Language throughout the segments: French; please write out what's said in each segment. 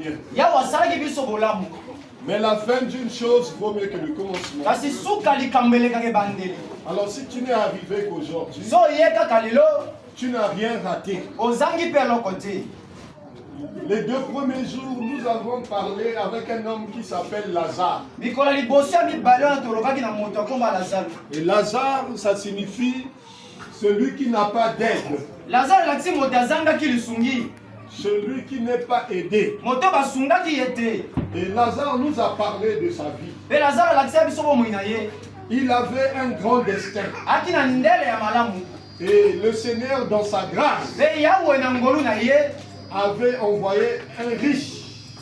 Bien. Mais la fin d'une chose vaut mieux que le commencement. Alors si tu n'es arrivé qu'aujourd'hui, tu n'as rien raté. Les 2 premiers jours, nous avons parlé avec un homme qui s'appelle Lazare. Et Lazare, ça signifie celui qui n'a pas d'aide. Celui qui n'est pas aidé. Et Lazare nous a parlé de sa vie. Il avait un grand destin. Et le Seigneur, dans sa grâce, avait envoyé un riche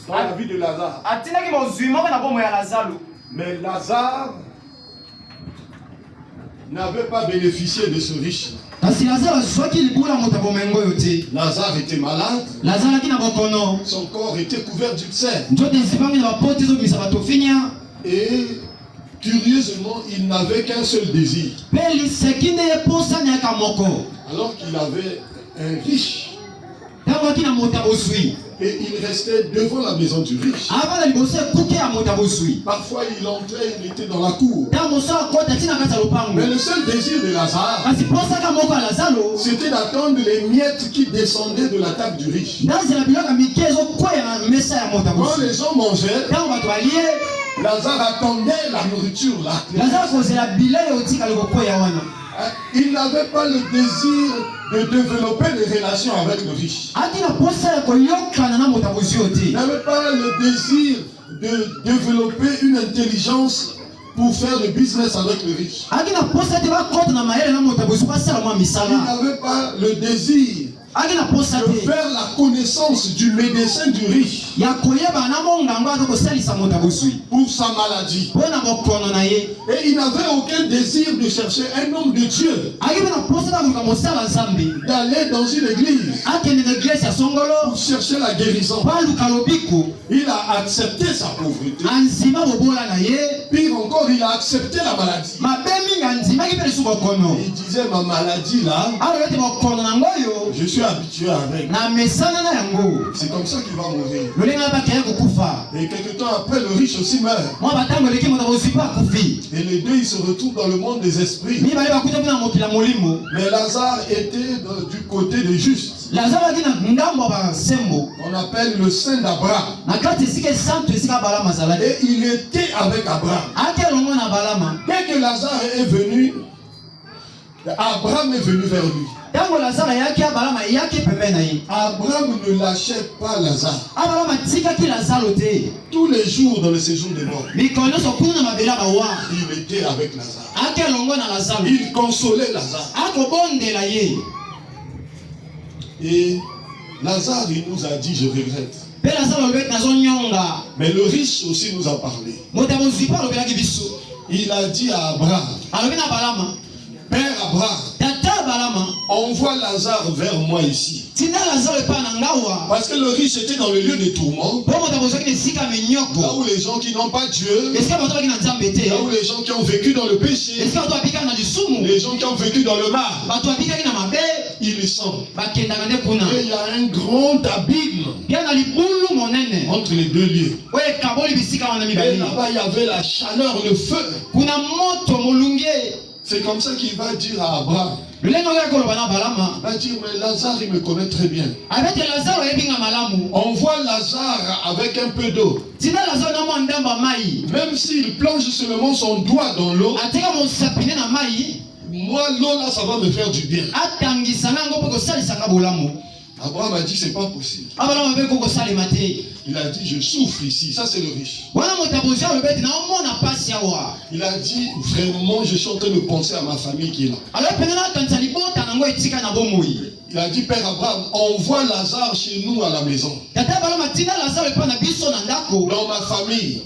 dans la vie de Lazare. Mais Lazare n'avait pas bénéficié de ce riche. Lazare était malade. Son corps était couvert d'ulcères. Et curieusement, il n'avait qu'un seul désir. Alors qu'il avait un riche. Et il restait devant la maison du riche. Parfois il entrait, il était dans la cour. Mais le seul désir de Lazare, c'était d'attendre les miettes qui descendaient de la table du riche. Quand les gens mangeaient, Lazare attendait la nourriture là. Il n'avait pas le désir de développer des relations avec le riche. Il n'avait pas le désir de développer une intelligence pour faire le business avec le riche. Il n'avait pas le désir de faire la connaissance du médecin du riche pour sa maladie. Et il n'avait aucun désir de chercher un homme de Dieu, d'aller dans une église pour chercher la guérison. Il a accepté sa pauvreté. Pire encore, il a accepté la maladie. Il disait, ma maladie là, je suis habitué avec. C'est comme ça qu'il va mourir. Et quelque temps après, le riche aussi meurt. Et les deux, ils se retrouvent dans le monde des esprits. Mais Lazare était du côté des justes. On appelle le saint d'Abraham. Et il était avec Abraham. Dès que Lazare est venu, Abraham est venu vers lui. Abraham ne lâchait pas Lazare. Tous les jours dans le séjour des morts, il était avec Lazare. Il consolait Lazare. Et Lazare, il nous a dit, je regrette. Mais le riche aussi nous a parlé. Il a dit à Abraham, Père Abraham, envoie Lazare vers moi ici. Parce que le riche était dans le lieu de tourment. Là où les gens qui n'ont pas Dieu, là où les gens qui ont vécu dans le péché, les gens qui ont vécu dans le mal, ils sont. Et il y a un grand abîme entre les deux lieux. Et là-bas il y avait la chaleur, le feu. C'est comme ça qu'il va dire à Abraham. Il va dire, mais Lazare, il me connaît très bien. Envoie Lazare avec un peu d'eau. Même s'il plonge seulement son doigt dans l'eau, moi, l'eau là, ça va me faire du bien. Abraham a dit, c'est pas possible. Il a dit, je souffre ici. Ça, c'est le riche. Il a dit, vraiment, je suis en train de penser à ma famille qui est là. Il a dit, Père Abraham, envoie Lazare chez nous à la maison. Dans ma famille.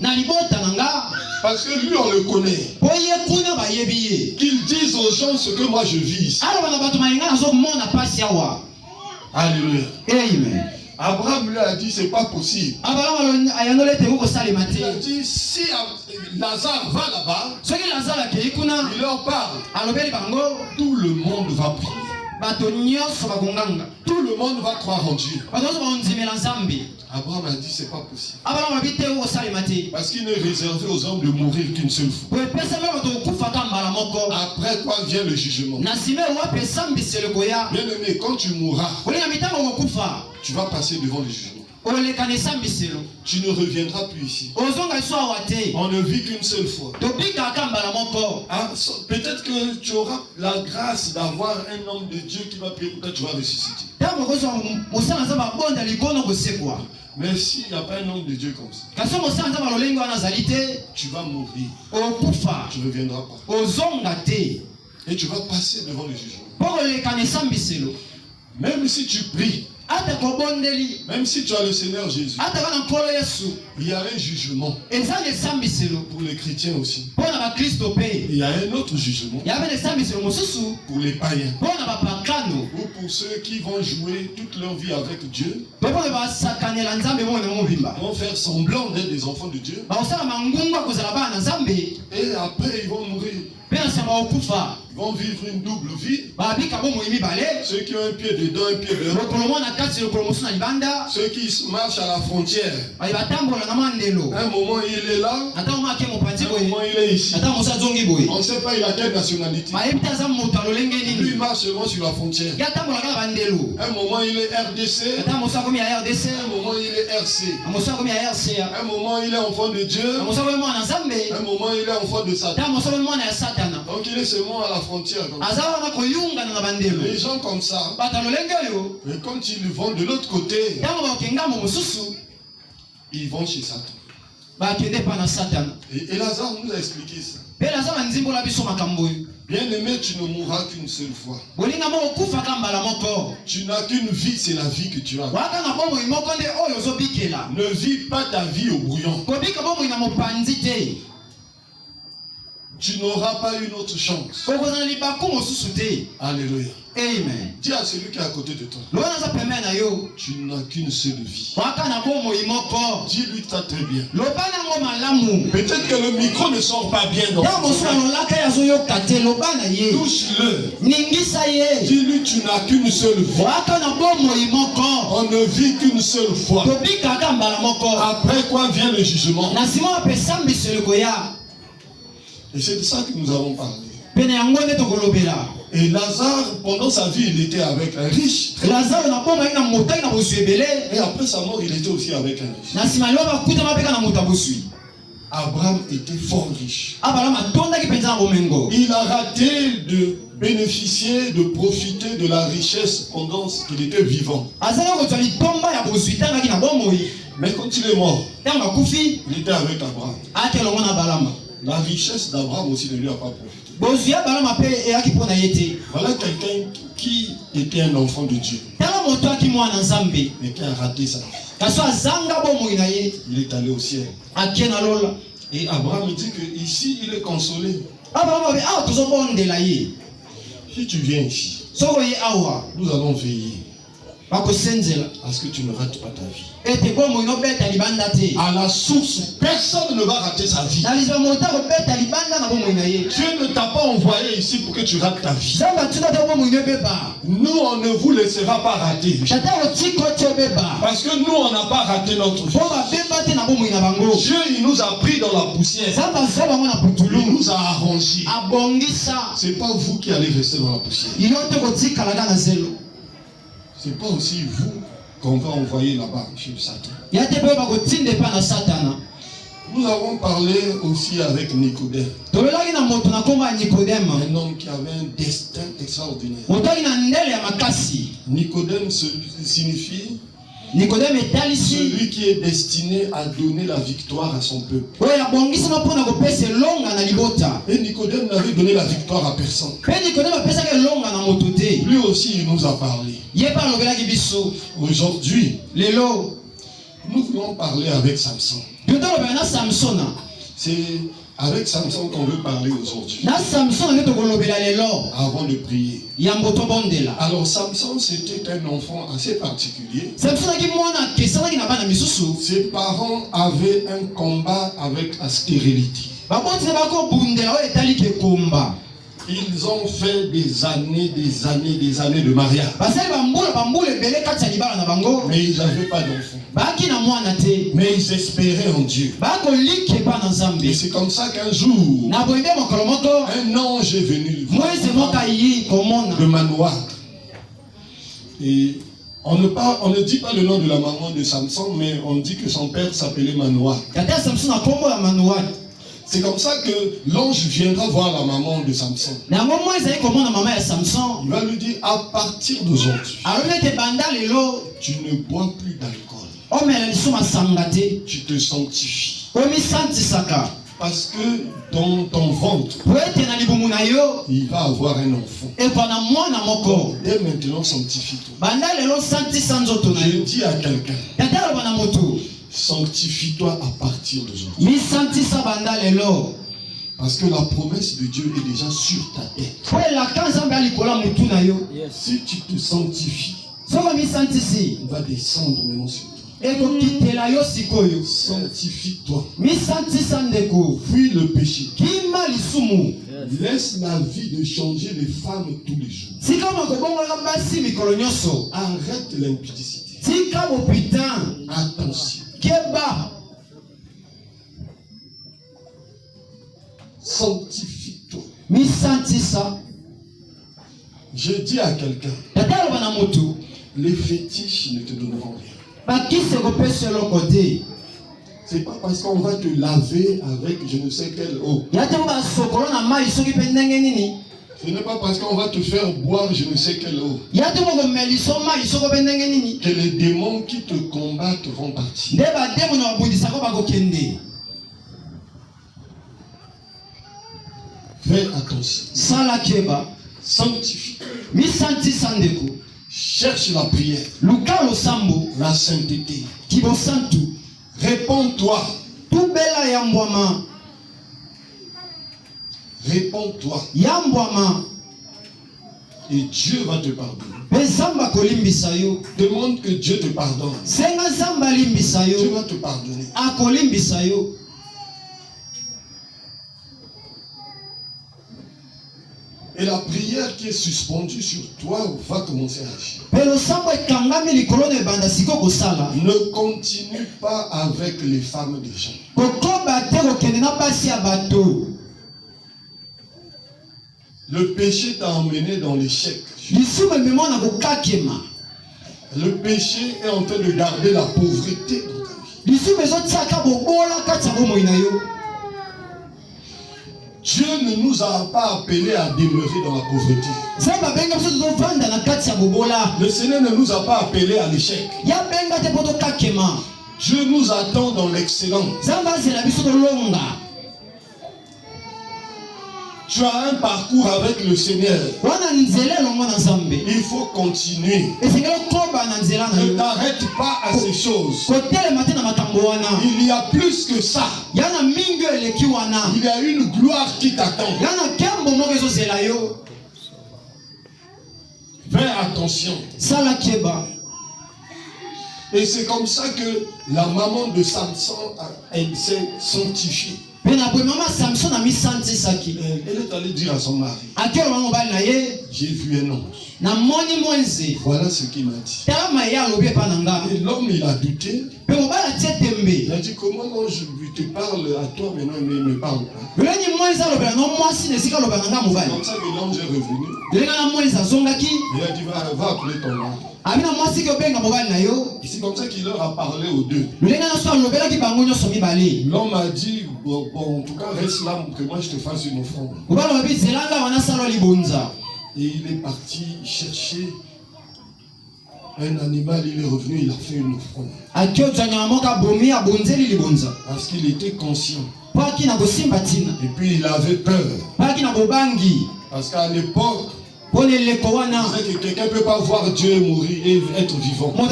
Parce que lui, on le connaît. Qu'il dise aux gens ce que moi je vis ici. Alléluia. Amen. Abraham lui a dit, c'est pas possible. Il a dit, si Lazare va là-bas, il leur parle, tout le monde va prier. Tout le monde va croire en Dieu. Abraham a dit c'est pas possible. Parce qu'il n'est réservé aux hommes de mourir qu'une seule fois. Après quoi vient le jugement. Bien aimé, quand tu mourras, tu vas passer devant le jugement. Tu ne reviendras plus ici. On ne vit qu'une seule fois. Ah, peut-être que tu auras la grâce d'avoir un homme de Dieu qui va prier pour toi, tu vas ressusciter. Mais s'il n'y a pas un homme de Dieu comme ça, tu vas mourir. Tu ne reviendras pas. Et tu vas passer devant le jugement. Même si tu pries, même si tu as le Seigneur Jésus, il y a un jugement pour les chrétiens aussi. Il y a un autre jugement pour les païens ou pour ceux qui vont jouer toute leur vie avec Dieu, vont faire semblant d'être des enfants de Dieu, et après ils vont mourir. Ils vont vivre une double vie. Ceux qui ont un pied dedans, un pied dehors. Ceux qui marchent à la frontière. Un moment il est là, un moment il est ici. On ne sait pas il a quelle nationalité. Lui il marche seulement sur la frontière. Un moment il est RDC. Un moment il est RC. Un moment il est enfant de Dieu. Un moment il est enfant de Satan. Donc il est seulement à la frontière. Les gens comme ça, mais quand ils vont de l'autre côté, ils vont chez Satan. Et Lazare nous a expliqué ça. Bien aimé, tu ne mourras qu'une seule fois. Tu n'as qu'une vie, c'est la vie que tu as. Ne vis pas ta vie au brouillon. Tu n'auras pas une autre chance. Alléluia. Amen. Dis à celui qui est à côté de toi, tu n'as qu'une seule vie. Dis-lui ça très bien. Peut-être que le micro ne sort pas bien. Touche-le. Dis-lui tu n'as qu'une seule vie. On ne vit qu'une seule fois. Après quoi vient le jugement. Et c'est de ça que nous avons parlé. Et Lazare, pendant sa vie, il était avec un riche. Et après sa mort, il était aussi avec un riche. Abraham était fort riche. Il a raté de bénéficier, de profiter de la richesse pendant qu'il était vivant. Mais quand il est mort, il était avec Abraham. La richesse d'Abraham aussi ne lui a pas profité. Voilà quelqu'un qui était un enfant de Dieu, mais qui a raté sa vie. Il est allé au ciel. Et Abraham dit que ici il est consolé. Si tu viens ici, nous allons veiller à ce que tu ne rates pas ta vie. À la source, personne ne va rater sa vie. Dieu ne t'a pas envoyé ici pour que tu rates ta vie. Nous, on ne vous laissera pas rater. Parce que nous, on n'a pas raté notre vie. Dieu, il nous a pris dans la poussière. Il nous a arrangé. C'est pas vous qui allez rester dans la poussière. C'est pas aussi vous qu'on va envoyer là-bas chez Satan. Nous avons parlé aussi avec Nicodème. Un homme qui avait un destin extraordinaire. Nicodème signifie celui qui est destiné à donner la victoire à son peuple. Et Nicodème n'avait donné la victoire à personne. Lui aussi il nous a parlé. Aujourd'hui, nous voulons parler avec Samson. C'est avec Samson qu'on veut parler aujourd'hui. Avant de prier. Alors Samson, c'était un enfant assez particulier. Ses parents avaient un combat avec la stérilité. Ils ont fait des années de mariage. Mais ils n'avaient pas d'enfants. Mais ils espéraient en Dieu. Et c'est comme ça qu'un jour, un ange est venu de Manoah. Et on ne dit pas le nom de la maman de Samson, mais on dit que son père s'appelait Manoah. C'est comme ça que l'ange viendra voir la maman de Samson. Il va lui dire, à partir d'aujourd'hui, tu ne bois plus d'alcool. Tu te sanctifies. Parce que dans ton ventre, il va avoir un enfant. Dès maintenant, sanctifie-toi. Je dis à quelqu'un, sanctifie-toi à partir d'aujourd'hui. Parce que la promesse de Dieu est déjà sur ta tête. Si tu te sanctifies, il va descendre maintenant sur toi. Sanctifie-toi. Fuis le péché. Laisse la vie de changer les femmes tous les jours. Arrête l'impudicité. Attention. Sanctifie-toi. Je dis à quelqu'un, les fétiches ne te donneront rien. C'est pas parce qu'on va te laver avec je ne sais quelle eau. Ce n'est pas parce qu'on va te faire boire je ne sais quelle eau que les démons qui te combattent vont partir. Fais attention. Sanctifie. Cherche la prière. La sainteté. Réponds-toi. Réponds-toi. Et Dieu va te pardonner. Demande que Dieu te pardonne. Dieu va te pardonner. Et la prière qui est suspendue sur toi va commencer à agir. Ne continue pas avec les femmes des gens. Le péché t'a emmené dans l'échec. Le péché est en train de garder la pauvreté dans ta vie. Dieu ne nous a pas appelés à demeurer dans la pauvreté. Le Seigneur ne nous a pas appelés à l'échec. Dieu nous attend dans l'excellence. Tu as un parcours avec le Seigneur. Il faut continuer. Ne t'arrête pas à ces choses. Il y a plus que ça. Il y a une gloire qui t'attend. Fais attention. Et c'est comme ça que la maman de Samson, elle s'est sanctifiée. Elle est allée dire à son mari, j'ai vu un ange. Voilà ce qu'il m'a dit. Et l'homme, il a douté. Il a dit, comment l'ange te parle à toi maintenant, il ne me parle pas. C'est comme ça que l'ange est revenu. Il a dit, va appeler ton mari. Et c'est comme ça qu'il leur a parlé aux deux. L'homme a dit, bon, en tout cas, reste là que moi je te fasse une offrande. Et il est parti chercher un animal, il est revenu, il a fait une offrande. Parce qu'il était conscient. Et puis il avait peur. Parce qu'à l'époque, il disait que quelqu'un ne peut pas voir Dieu mourir et être vivant. Et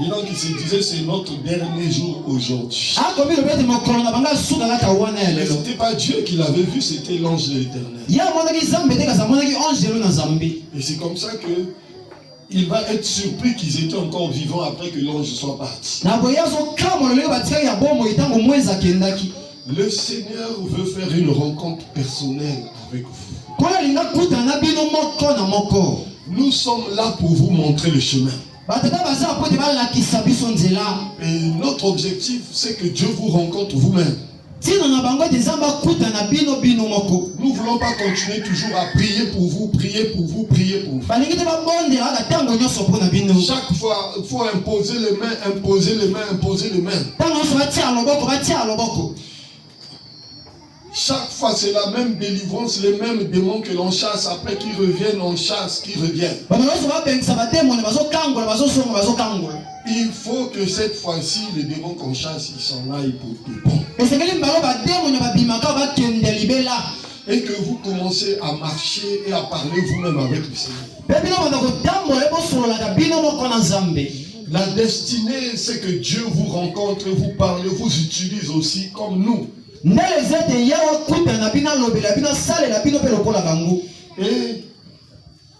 donc il se disait c'est notre dernier jour aujourd'hui. Mais ce n'était pas Dieu qui l'avait vu, c'était l'ange de l'Éternel. Et c'est comme ça que il va être surpris qu'ils étaient encore vivants après que l'ange soit parti. Le Seigneur veut faire une rencontre personnelle avec vous. Nous sommes là pour vous montrer le chemin. Et notre objectif, c'est que Dieu vous rencontre vous-même. Nous ne voulons pas continuer toujours à prier pour vous, prier pour vous, prier pour vous. Chaque fois, il faut imposer les mains, imposer les mains, imposer les mains. Chaque fois, c'est la même délivrance, les mêmes démons que l'on chasse, après qu'ils reviennent, on chasse, qu'ils reviennent. Il faut que cette fois-ci, les démons qu'on chasse, ils s'en aillent pour tout bon. Et que vous commencez à marcher et à parler vous-même avec le Seigneur. La destinée, c'est que Dieu vous rencontre, vous parle, vous utilise aussi comme nous. Et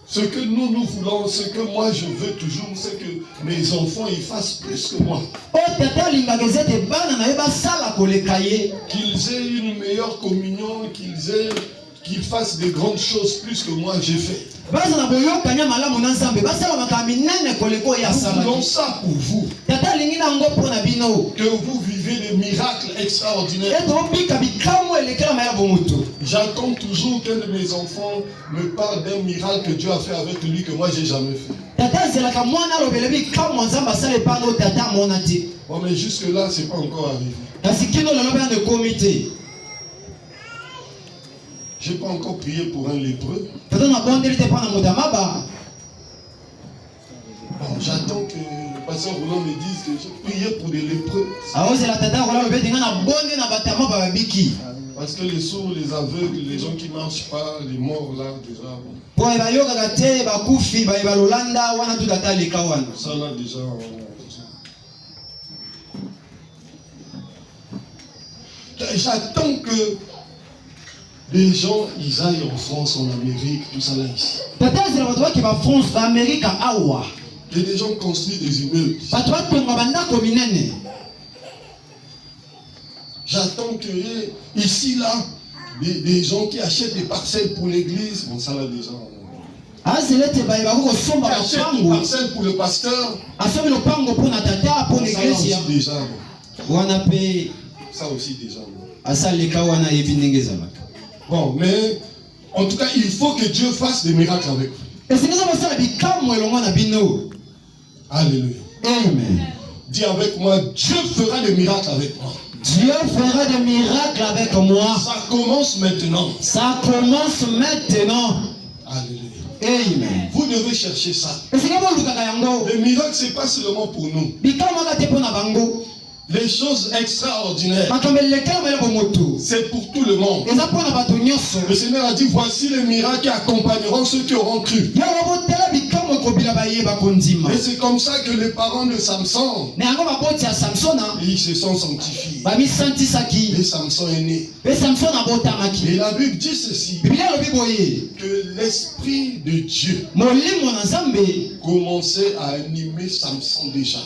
ce que nous voulons, ce que moi je veux toujours, c'est que mes enfants ils fassent plus que moi. Qu'ils aient une meilleure communion, qu'ils fassent des grandes choses plus que moi j'ai fait. Nous voulons ça pour vous. Que vous vivez des miracles extraordinaires. J'attends toujours qu'un de mes enfants me parle d'un miracle que Dieu a fait avec lui que moi j'ai jamais fait. Bon, mais jusque là c'est pas encore arrivé. J'ai pas encore prié pour un lépreux. Bon, j'attends que le pasteur Roland me dise que j'ai prié pour des lépreux. Parce que les sourds, les aveugles, les gens qui ne marchent pas, les morts là, déjà. Ça là, déjà. J'attends que les gens, ils aillent en France, en Amérique, tout ça là ici. Que les gens construisent des immeubles. J'attends que ici là, des gens qui achètent des parcelles pour l'église. Bon, ça là déjà. Qui achètent des parcelles pour le pasteur. Ça aussi déjà. Ça aussi déjà. Bon, mais en tout cas, il faut que Dieu fasse des miracles avec vous. Alléluia. Amen. Dis avec moi, Dieu fera des miracles avec moi. Dieu fera des miracles avec moi. Ça commence maintenant. Ça commence maintenant. Alléluia. Amen. Vous devez chercher ça. Les miracles, ce n'est pas seulement pour nous. Les choses extraordinaires, c'est pour tout le monde. Le Seigneur a dit, voici les miracles qui accompagneront ceux qui auront cru. Et c'est comme ça que les parents de Samson, ils se sont sanctifiés. Et Samson est né. Et la Bible dit ceci, que l'Esprit de Dieu commençait à animer Samson déjà.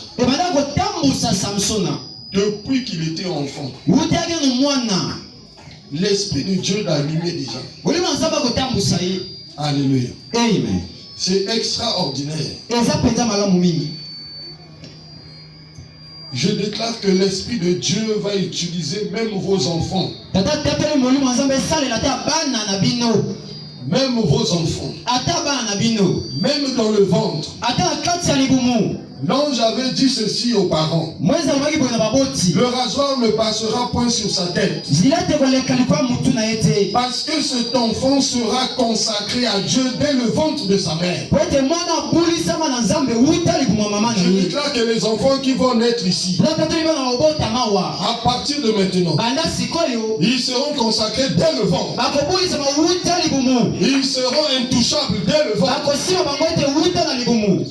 Depuis qu'il était enfant, l'Esprit de Dieu l'a animé déjà. Alléluia. Amen. C'est extraordinaire. Je déclare que l'Esprit de Dieu va utiliser même vos enfants. Même vos enfants. Même dans le ventre. L'ange avait dit ceci aux parents. Le rasoir ne passera point sur sa tête. Parce que cet enfant sera consacré à Dieu dès le ventre de sa mère. Je déclare que les enfants qui vont naître ici, à partir de maintenant, ils seront consacrés dès le ventre. Ils seront intouchables dès le ventre.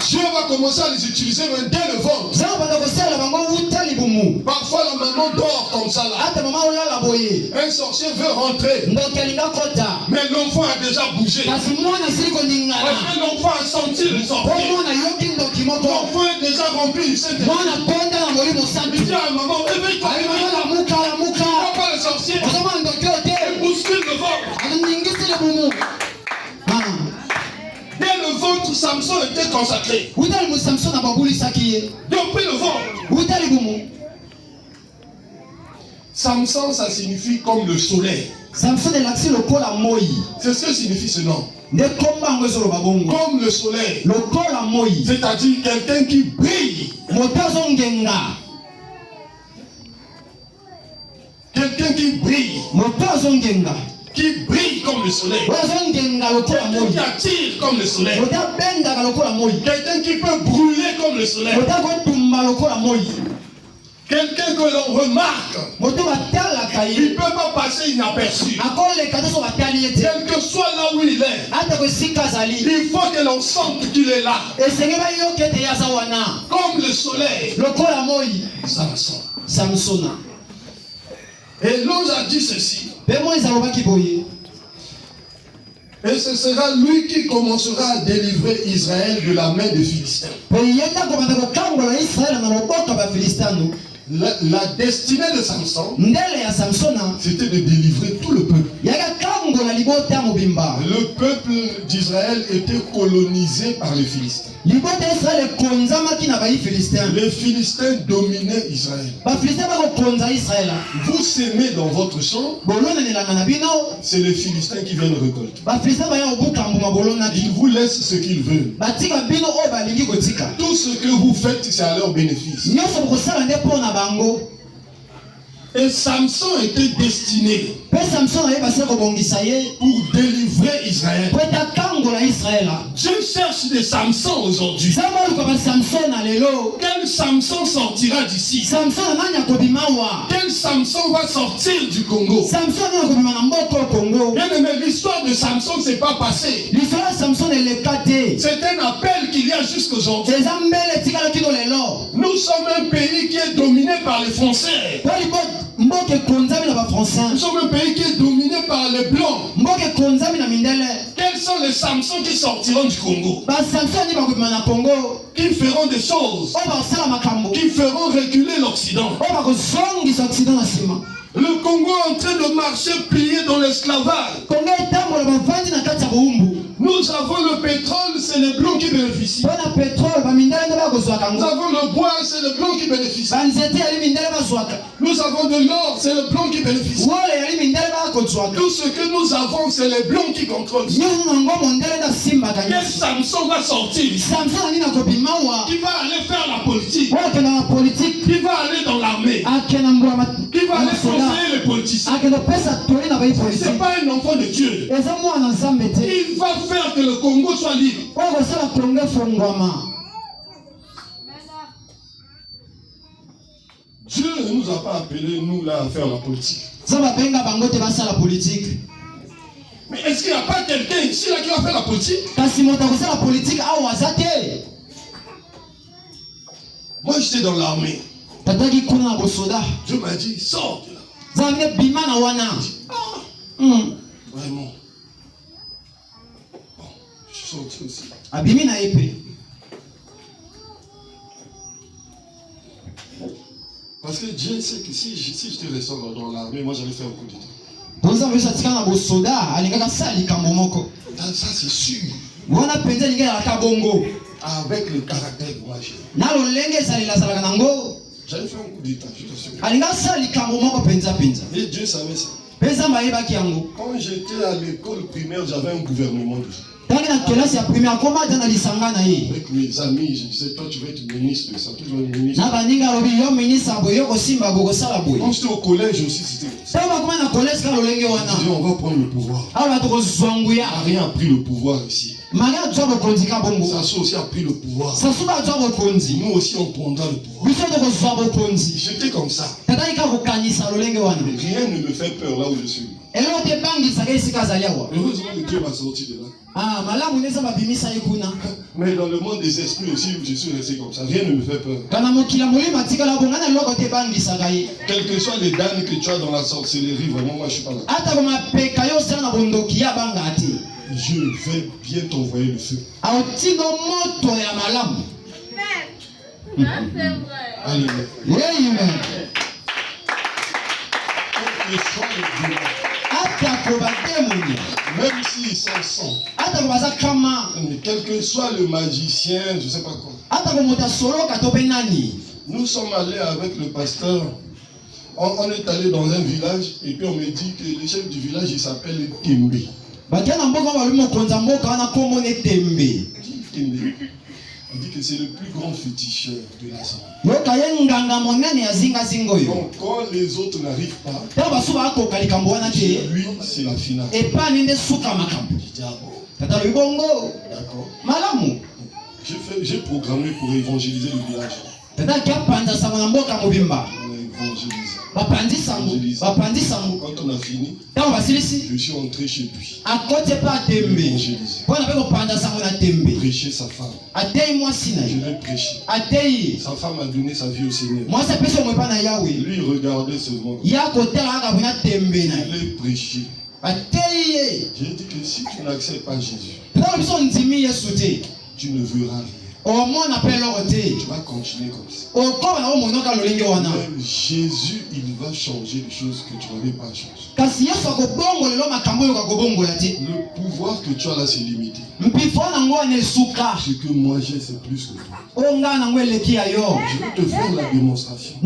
Dieu va commencer à les utiliser dès le ventre. Parfois la maman dort comme ça là. Un sorcier veut rentrer. Mais l'enfant a déjà bougé. Parce que l'enfant a senti le sorcier. L'enfant est déjà rempli du Saint-Esprit. Il dit à maman, réveille-toi. Le sorcier Samson était consacré. Depuis le ventre. Samson, ça signifie comme le soleil. C'est ce que signifie ce nom. Comme le soleil. C'est-à-dire quelqu'un qui brille. Quelqu'un qui brille. Qui brille comme le soleil. Quelqu'un qui attire comme le soleil. Quelqu'un qui peut brûler comme le soleil. Quelqu'un que l'on remarque. Il ne peut pas passer inaperçu. Quel que soit là où il est, il faut que l'on sente qu'il est là. Comme le soleil. Samson. Et l'ange a dit ceci. Et ce sera lui qui commencera à délivrer Israël de la main des Philistins. La destinée de Samson, c'était de délivrer tout le peuple. Le peuple d'Israël était colonisé par les Philistins. Les Philistins dominaient Israël. Vous semez dans votre champ, c'est les Philistins qui viennent récolter. Ils vous laissent ce qu'ils veulent. Tout ce que vous faites, c'est à leur bénéfice. Et Samson était destiné pour délivrer Israël. Dieu cherche des Samsons aujourd'hui. Quel Samson sortira d'ici? Quel Samson va sortir du Congo? Bien aimé, l'histoire de Samson ne s'est pas passée. C'est un appel qu'il y a jusqu'aujourd'hui. Nous sommes un pays qui est dominé par les Français. Nous sommes un pays qui est dominé par les Blancs. Quels sont les Samsons qui sortiront du Congo? Qui feront des choses, qui feront reculer l'Occident. Le Congo est en train de marcher plié dans l'esclavage. Nous avons le pétrole, c'est les Blancs qui bénéficient. Nous avons le bois, c'est les Blancs qui bénéficient. Nous avons de l'or, c'est les Blancs qui bénéficient. Tout ce que nous avons, c'est les Blancs qui contrôlent. Quel Samson va sortir? Qui va aller faire la politique? Qui va aller dans l'armée? Qui va aller conseiller les politiciens? Ce n'est pas un enfant de Dieu. Il va faire que le Congo soit libre. Dieu ne nous a pas appelés, nous, là, à faire la politique. Mais est-ce qu'il n'y a pas quelqu'un ici là qui va faire la politique? Moi, j'étais dans l'armée. Dieu m'a dit, sors de là. Vraiment. Bon, je suis sorti aussi. Parce que Dieu sait que si j'étais resté dans l'armée, moi j'allais faire un coup d'état. Ça c'est sûr. Avec le caractère que moi j'ai. J'allais faire un coup d'état, je t'assure. Et Dieu savait ça. Quand j'étais à l'école primaire, j'avais un gouvernement dessus. Avec mes amis, je disais, toi tu vas être ministre de ça, toi tu vas être ministre. Quand j'étais au collège aussi, c'était ça. On va prendre le pouvoir. Rien a pris le pouvoir ici. Sassou aussi a pris le pouvoir. Nous aussi on prendra le pouvoir. J'étais comme ça. Rien ne me fait peur là où je suis. Heureusement que Dieu m'a sorti de là. Mais dans le monde des esprits aussi, je suis resté comme ça. Rien ne me fait peur. Quels que soient les damnes que tu as dans la sorcellerie, vraiment, moi je suis pas là. Je vais bien t'envoyer le feu. Alléluia. Même s'ils s'en sont. Quel que soit le magicien, je ne sais pas quoi. Nous sommes allés avec le pasteur. On est allé dans un village et puis on me dit que le chef du village il s'appelle Tembe. On dit que c'est le plus grand féticheur de la scène. Donc quand les autres n'arrivent pas, lui c'est la finale. D'accord. J'ai programmé pour évangéliser le village. On a évangélisé. Quand on a fini, je suis entré chez lui. Prêcher sa femme. Je l'ai prêché. Sa femme a donné sa vie au Seigneur. Lui il regardait seulement. Je l'ai prêché. J'ai dit que si tu n'acceptes pas Jésus, tu ne verras rien. Tu vas continuer comme ça. Même Jésus, il va changer les choses que tu n'avais pas changé. Le pouvoir que tu as là, c'est limité. Ce que moi j'ai, c'est plus que toi. Je vais te faire la démonstration.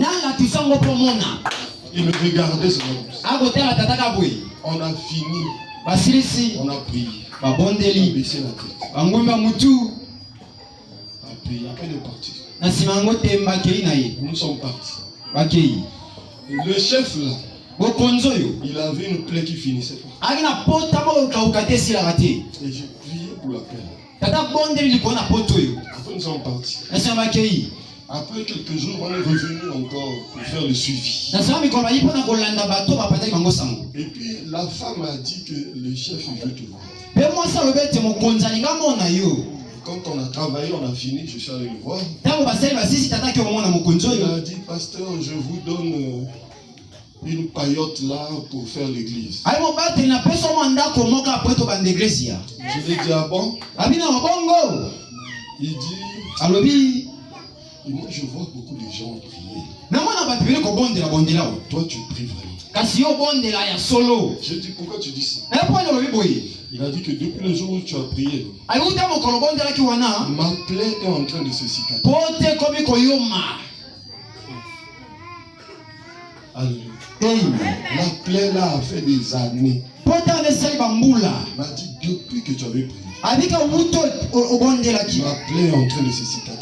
Il me regardait seulement. On a fini. On a prié. On a baissé la tête. Après de partir. Nous sommes partis. Le chef là, il avait une plaie qui finissait pas. Et j'ai prié pour la plaie. Après nous sommes partis. Après quelques jours, on est revenu encore pour faire le suivi. Et puis la femme a dit que le chef veut te voir. Quand on a travaillé, on a fini, je suis allé le voir. Il a dit, pasteur, je vous donne une paillote là pour faire l'église. Je lui ai dit, ah bon? Il dit, et moi je vois beaucoup de gens prier. Toi tu pries vraiment. Je dis, pourquoi tu dis ça? Il a dit que depuis le jour où tu as prié, ma plaie est en train de se cicatriser. La plaie là a fait des années. Il m'a dit depuis que tu avais prié, ma plaie est en train de se cicatriser.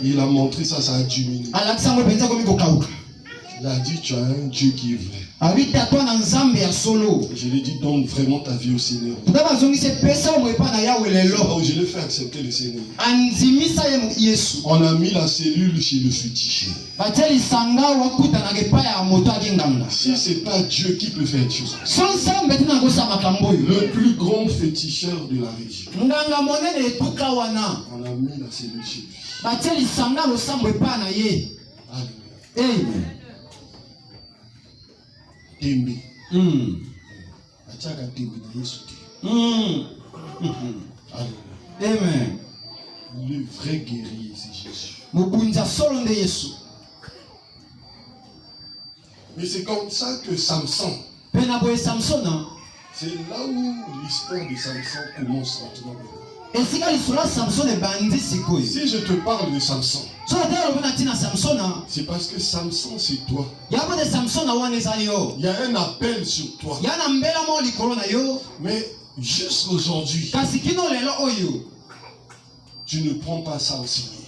Il a montré ça, ça a diminué. Il a dit tu as un Dieu qui est vrai. Je lui ai dit donne vraiment ta vie au Seigneur. Je l'ai fait accepter le Seigneur. On a mis la cellule chez le féticheur. Si c'est pas Dieu qui peut faire des choses, le plus grand féticheur de la région, on a mis la cellule chez lui. Amen. Tembe. Amen. Le vrai guerrier, c'est Jésus. Mais c'est comme ça que Samson. C'est là où l'histoire de Samson commence maintenant. Si je te parle de Samson, c'est parce que Samson c'est toi. Il y a un appel sur toi. Mais jusqu'aujourd'hui, tu ne prends pas ça au sérieux.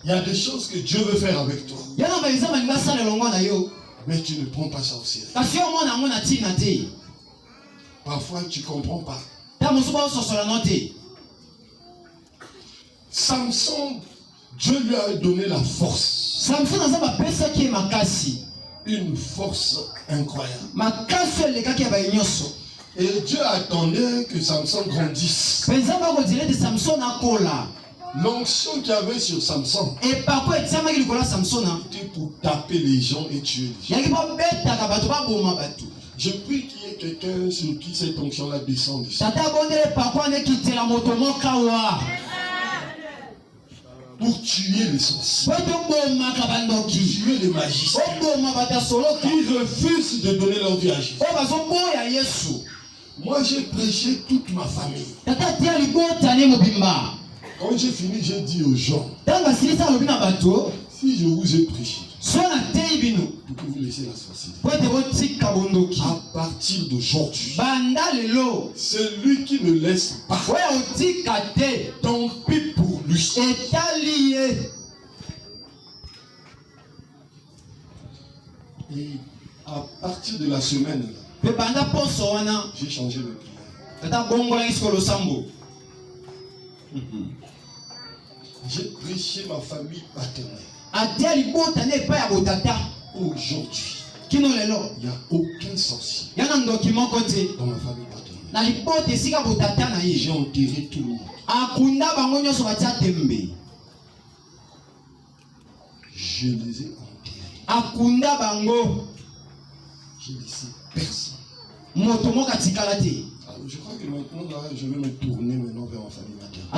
Il y a des choses que Dieu veut faire avec toi, mais tu ne prends pas ça au sérieux. Parfois tu ne comprends pas. Samson, Dieu lui a donné la force. Une force incroyable. Et Dieu attendait que Samson grandisse. L'onction qu'il y avait sur Samson, c'était pour taper les gens et tuer les gens. Je prie qu'il y ait quelqu'un sur qui cette onction-là descend. pour tuer les sorciers, tuer les magiciens qui refusent de donner leur vie à Jésus. Moi j'ai prêché toute ma famille. Quand j'ai fini, j'ai dit aux gens, si je vous ai prêché, pourquoi vous laissez la sorcellerie? À partir d'aujourd'hui, celui qui ne laisse pas, tant pis pour lui. Et à partir de la semaine, j'ai changé de prière. J'ai prêché ma famille paternelle. Aujourd'hui, il n'y a aucun sorcier dans ma famille paternelle. J'ai enterré tout le monde. Je les ai enterrés. J'ai laissé personne. Alors, je crois que maintenant, là, je vais me tourner maintenant vers ma famille maternelle.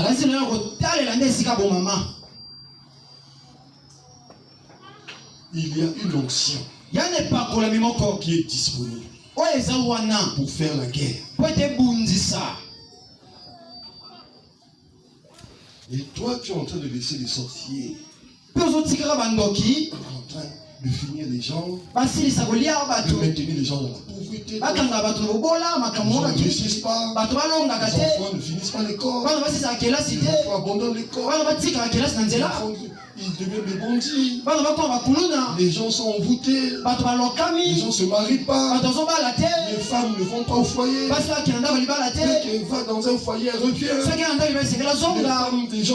Il y a une onction qui est disponible pour faire la guerre. Et toi, tu es en train de laisser les sorciers. Tu es en train de finir les gens, de maintenir les gens dans la pauvreté. Les gens ne réussissent pas. Les enfants ne finissent pas l'école. Les enfants abandonnent l'école. Les enfants, ils deviennent des bandits. Les gens sont envoûtés. Les gens ne se marient pas. Les femmes ne vont pas au foyer. Dès qu'elles vont dans un foyer, elles reviennent. Les femmes, des gens